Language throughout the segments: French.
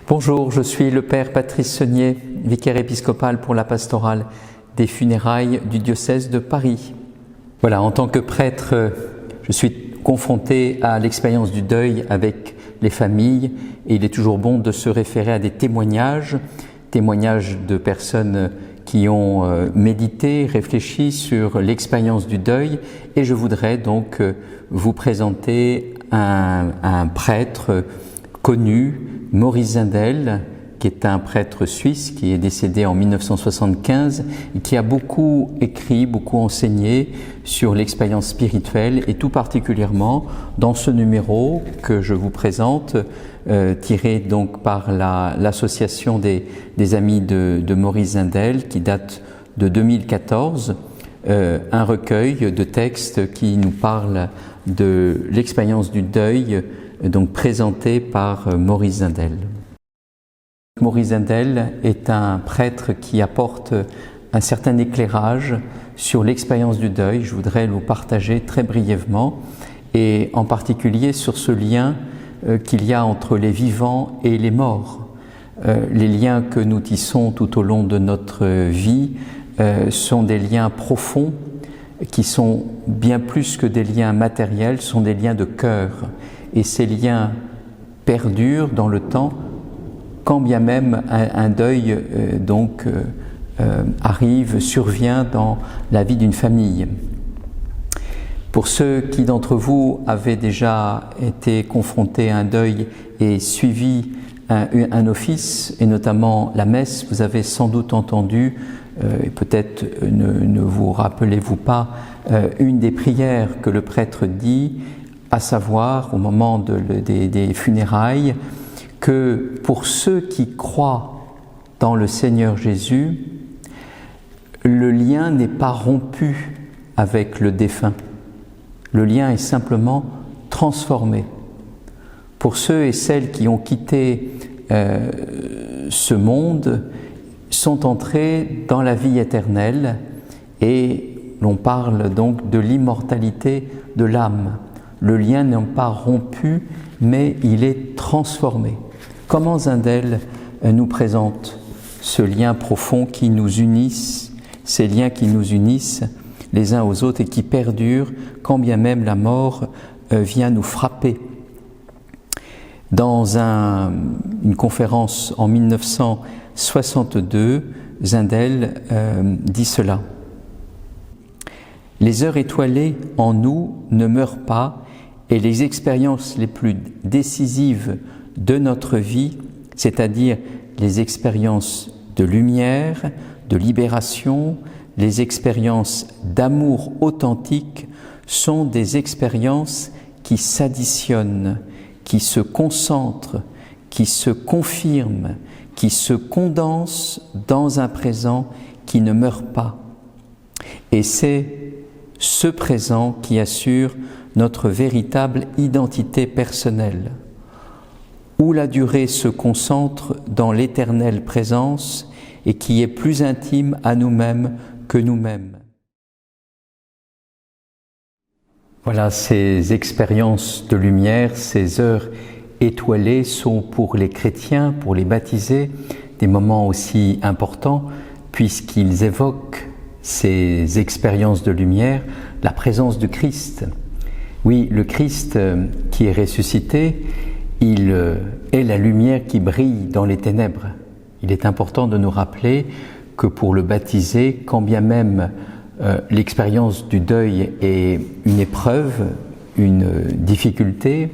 Bonjour, je suis le Père Patrice Saunier, vicaire épiscopal pour la pastorale des funérailles du diocèse de Paris. Voilà, en tant que prêtre, je suis confronté à l'expérience du deuil avec les familles et il est toujours bon de se référer à des témoignages de personnes qui ont médité, réfléchi sur l'expérience du deuil, et je voudrais donc vous présenter un prêtre connu, Maurice Zindel, qui est un prêtre suisse qui est décédé en 1975 et qui a beaucoup écrit, beaucoup enseigné sur l'expérience spirituelle, et tout particulièrement dans ce numéro que je vous présente, tiré donc par l'association des amis de Maurice Zindel, qui date de 2014, un recueil de textes qui nous parle de l'expérience du deuil, donc présenté par Maurice Zindel. Maurice Zindel est un prêtre qui apporte un certain éclairage sur l'expérience du deuil. Je voudrais le partager très brièvement, et en particulier sur ce lien qu'il y a entre les vivants et les morts. Les liens que nous tissons tout au long de notre vie sont des liens profonds, qui sont bien plus que des liens matériels, sont des liens de cœur. Et ces liens perdurent dans le temps, quand bien même un deuil survient dans la vie d'une famille. Pour ceux qui d'entre vous avaient déjà été confrontés à un deuil et suivi un office, et notamment la messe, vous avez sans doute entendu, et peut-être ne vous rappelez-vous pas, une des prières que le prêtre dit, à savoir au moment des funérailles, que pour ceux qui croient dans le Seigneur Jésus, le lien n'est pas rompu avec le défunt. Le lien est simplement transformé. Pour ceux et celles qui ont quitté ce monde, sont entrés dans la vie éternelle, et l'on parle donc de l'immortalité de l'âme. Le lien n'est pas rompu, mais il est transformé. Comment Zindel nous présente ce lien profond qui nous unisse, ces liens qui nous unissent les uns aux autres et qui perdurent quand bien même la mort vient nous frapper. Dans une conférence en 1962, Zindel dit cela. « Les heures étoilées en nous ne meurent pas, et les expériences les plus décisives de notre vie, c'est-à-dire les expériences de lumière, de libération, les expériences d'amour authentique, sont des expériences qui s'additionnent, qui se concentrent, qui se confirment, qui se condensent dans un présent qui ne meurt pas. Et c'est ce présent qui assure notre véritable identité personnelle, où la durée se concentre dans l'éternelle présence et qui est plus intime à nous-mêmes que nous-mêmes. » Voilà, ces expériences de lumière, ces heures étoilées sont pour les chrétiens, pour les baptisés, des moments aussi importants, puisqu'ils évoquent ces expériences de lumière, la présence du Christ. Oui, le Christ qui est ressuscité, il est la lumière qui brille dans les ténèbres. Il est important de nous rappeler que pour le baptisé, quand bien même l'expérience du deuil est une épreuve, une difficulté,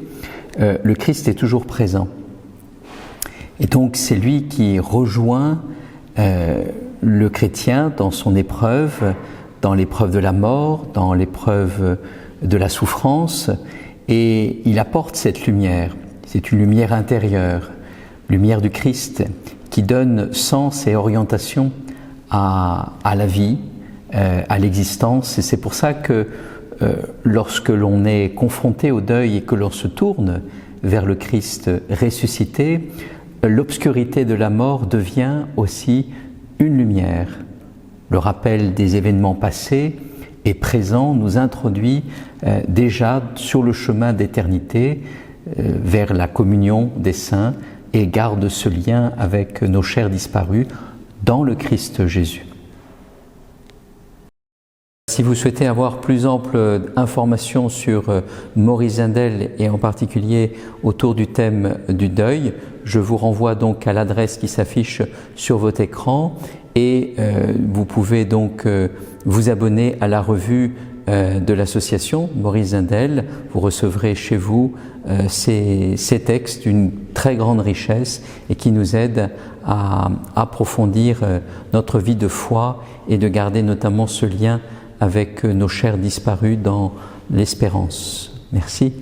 le Christ est toujours présent. Et donc c'est lui qui rejoint le chrétien dans son épreuve, dans l'épreuve de la mort, dans l'épreuve de la souffrance, et il apporte cette lumière. C'est une lumière intérieure, lumière du Christ, qui donne sens et orientation à la vie, à l'existence. Et c'est pour ça que lorsque l'on est confronté au deuil et que l'on se tourne vers le Christ ressuscité, l'obscurité de la mort devient aussi une lumière. Le rappel des événements passés et présents nous introduit déjà sur le chemin d'éternité, vers la communion des saints, et garde ce lien avec nos chers disparus dans le Christ Jésus. Si vous souhaitez avoir plus ample information sur Maurice Zindel et en particulier autour du thème du deuil, je vous renvoie donc à l'adresse qui s'affiche sur votre écran et vous pouvez donc vous abonner à la revue de l'association Maurice Zindel. Vous recevrez chez vous ces textes d'une très grande richesse et qui nous aident à approfondir notre vie de foi et de garder notamment ce lien avec nos chers disparus dans l'espérance. Merci.